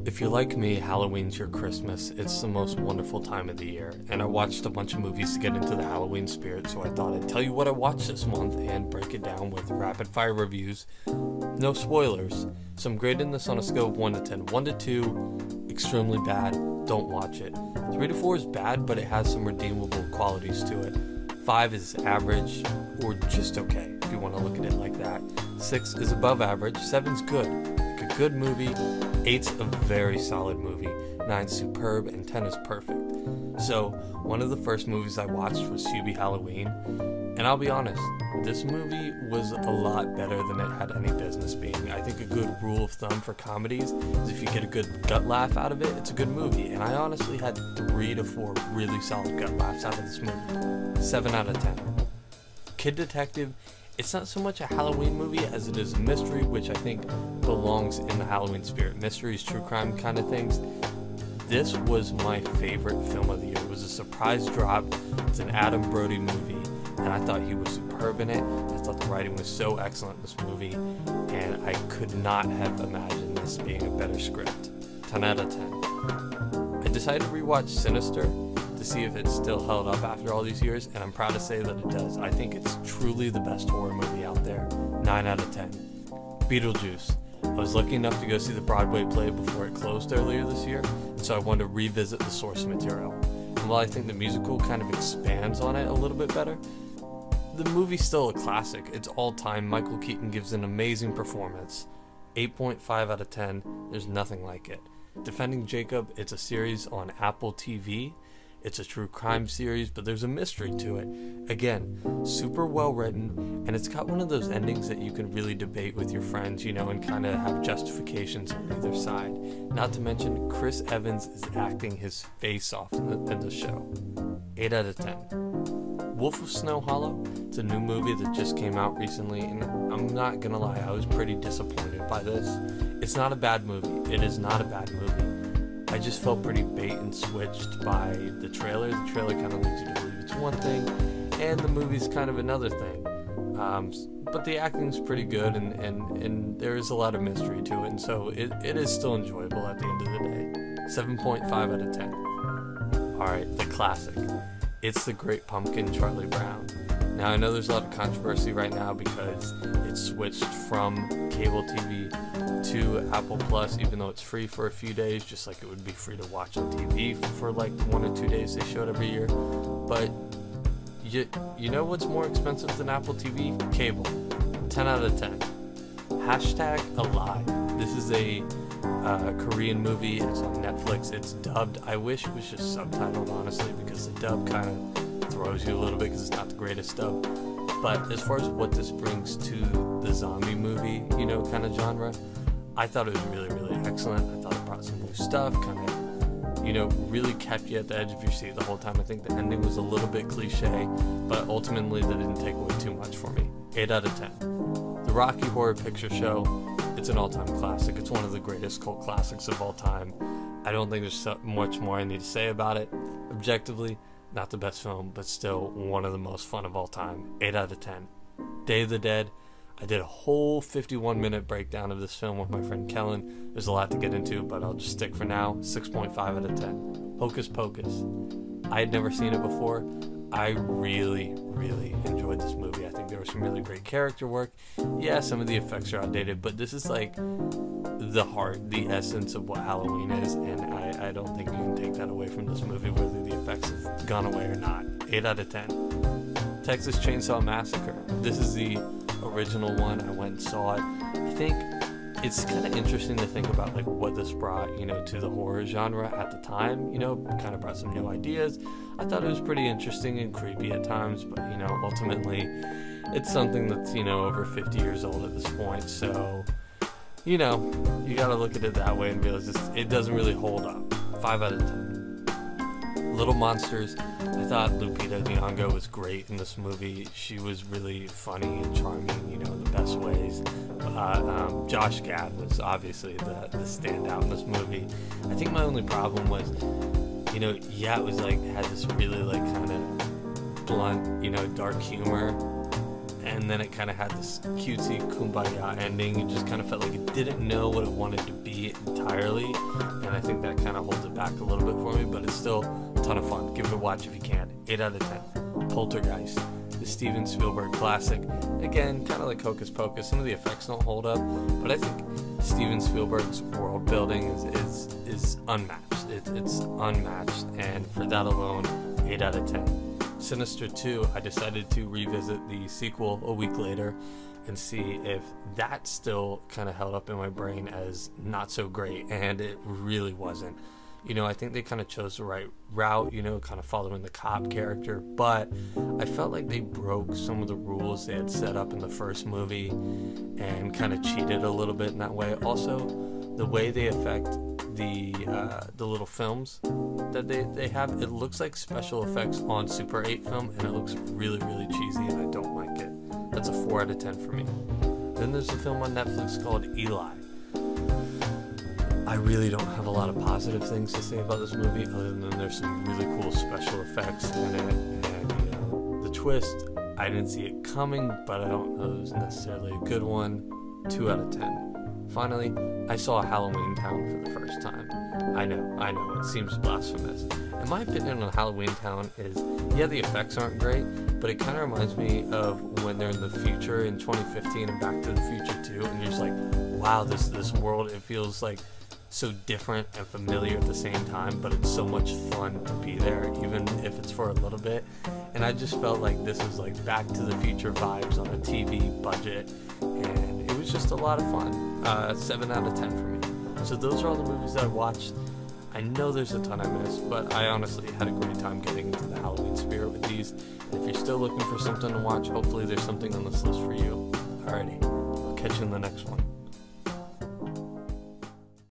If you're like me, Halloween's your Christmas. It's the most wonderful time of the year, and I watched a bunch of movies to get into the Halloween spirit, so I thought I'd tell you what I watched this month and break it down with rapid fire reviews. No spoilers, so I'm grading this on a scale of 1 to 10. 1 to 2, extremely bad, don't watch it. 3 to 4 is bad, but it has some redeemable qualities to it. 5 is average, or just okay, if you want to look at it like that. 6 is above average, 7's good, like a good movie. 8's a very solid movie, 9's superb, and 10 is perfect. So, one of the first movies I watched was Scooby Halloween, and I'll be honest, this movie was a lot better than it had any business being. I think a good rule of thumb for comedies is if you get a good gut laugh out of it, it's a good movie, and I honestly had 3 to 4 really solid gut laughs out of this movie. 7 out of 10. Kid Detective, it's not so much a Halloween movie as it is a mystery, which I think belongs in the Halloween spirit. Mysteries, true crime kind of things. This was my favorite film of the year. It was a surprise drop. It's an Adam Brody movie, and I thought he was superb in it. I thought the writing was so excellent in this movie, and I could not have imagined this being a better script. 10 out of 10. I decided to rewatch Sinister to see if it still held up after all these years, and I'm proud to say that it does. I think it's truly the best horror movie out there. 9 out of 10. Beetlejuice. I was lucky enough to go see the Broadway play before it closed earlier this year, so I wanted to revisit the source material. And while I think the musical kind of expands on it a little bit better, the movie's still a classic. It's all time. Michael Keaton gives an amazing performance. 8.5 out of 10. There's nothing like it. Defending Jacob, it's a series on Apple TV. It's a true crime series, but there's a mystery to it. Again, super well written, and it's got one of those endings that you can really debate with your friends, and kind of have justifications on either side. Not to mention, Chris Evans is acting his face off in the show. 8 out of 10. Wolf of Snow Hollow, it's a new movie that just came out recently, and I'm not gonna lie, I was pretty disappointed by this. It's not a bad movie. It is not a bad movie. I just felt pretty bait and switched by the trailer. The trailer kind of leads you to believe it's one thing, and the movie's kind of another thing. But the acting's pretty good, and there is a lot of mystery to it, and so it is still enjoyable at the end of the day. 7.5 out of 10. Alright, the classic. It's The Great Pumpkin, Charlie Brown. Now, I know there's a lot of controversy right now because it switched from cable TV to Apple Plus, even though it's free for a few days, just like it would be free to watch on TV for like 1 or 2 days they showed every year. But you know what's more expensive than Apple TV? Cable. 10 out of 10. Hashtag Alive. This is a Korean movie. It's on Netflix. It's dubbed. I wish it was just subtitled, honestly, because the dub kind of throws you a little bit because it's not the greatest dub. But as far as what this brings to the zombie movie, kind of genre, I thought it was really, really excellent. I thought it brought some new stuff, kind of, really kept you at the edge of your seat the whole time. I think the ending was a little bit cliche, but ultimately that didn't take away too much for me. 8 out of 10. The Rocky Horror Picture Show, it's an all-time classic. It's one of the greatest cult classics of all time. I don't think there's so much more I need to say about it. Objectively, not the best film, but still one of the most fun of all time. 8 out of 10. Day of the Dead. I did a whole 51-minute breakdown of this film with my friend Kellen. There's a lot to get into, but I'll just stick for now. 6.5 out of 10. Hocus Pocus. I had never seen it before. I really, really enjoyed this movie. I think there was some really great character work. Yeah, some of the effects are outdated, but this is like the heart, the essence of what Halloween is, and I don't think you can take that away from this movie, whether the effects have gone away or not. 8 out of 10. Texas Chainsaw Massacre. This is the original one. I went and saw it. I think it's kind of interesting to think about like what this brought, to the horror genre at the time. Kind of brought some new ideas. I thought it was pretty interesting and creepy at times, but ultimately it's something that's over 50 years old at this point. So you gotta look at it that way and realize it doesn't really hold up. 5 out of 10. Little Monsters. I thought Lupita Nyong'o was great in this movie. She was really funny and charming, in the best ways. Josh Gad was obviously the standout in this movie. I think my only problem was, it was like, had this really like kind of blunt, dark humor. and then it kind of had this cutesy kumbaya ending. It just kind of felt like it didn't know what it wanted to be entirely, and I think that kind of holds it back a little bit for me, but it's still a ton of fun. Give it a watch if you can. 8 out of 10. Poltergeist, the Steven Spielberg classic. Again, kind of like Hocus Pocus, some of the effects don't hold up, but I think Steven Spielberg's world building is unmatched. It's unmatched, and for that alone, 8 out of 10. Sinister II, I decided to revisit the sequel a week later and see if that still kind of held up in my brain as not so great, and it really wasn't. You know, I think they kind of chose the right route, you know, kind of following the cop character, but I felt like they broke some of the rules they had set up in the first movie and kind of cheated a little bit in that way. Also, the way they affect the little films that they have, it looks like special effects on Super 8 film, and it looks really, really cheesy, and I don't like it. That's a 4 out of 10 for me. Then there's a film on Netflix called Eli. I really don't have a lot of positive things to say about this movie, other than there's some really cool special effects in it, and you know, the twist, I didn't see it coming, but I don't know it was necessarily a good one. 2 out of 10. Finally, I saw Halloween Town for the first time. I know, it seems blasphemous. And my opinion on Halloween Town is, yeah, the effects aren't great, but it kind of reminds me of when they're in the future in 2015 and Back to the Future 2, and you're just like, wow, this world, it feels like so different and familiar at the same time, but it's so much fun to be there, even if it's for a little bit. And I just felt like this was like Back to the Future vibes on a TV budget, and it was just a lot of fun. 7 out of 10 for me. So those are all the movies that I watched. I know there's a ton I missed, but I honestly had a great time getting into the Halloween spirit with these. And if you're still looking for something to watch, hopefully there's something on this list for you. Alrighty, I'll catch you in the next one.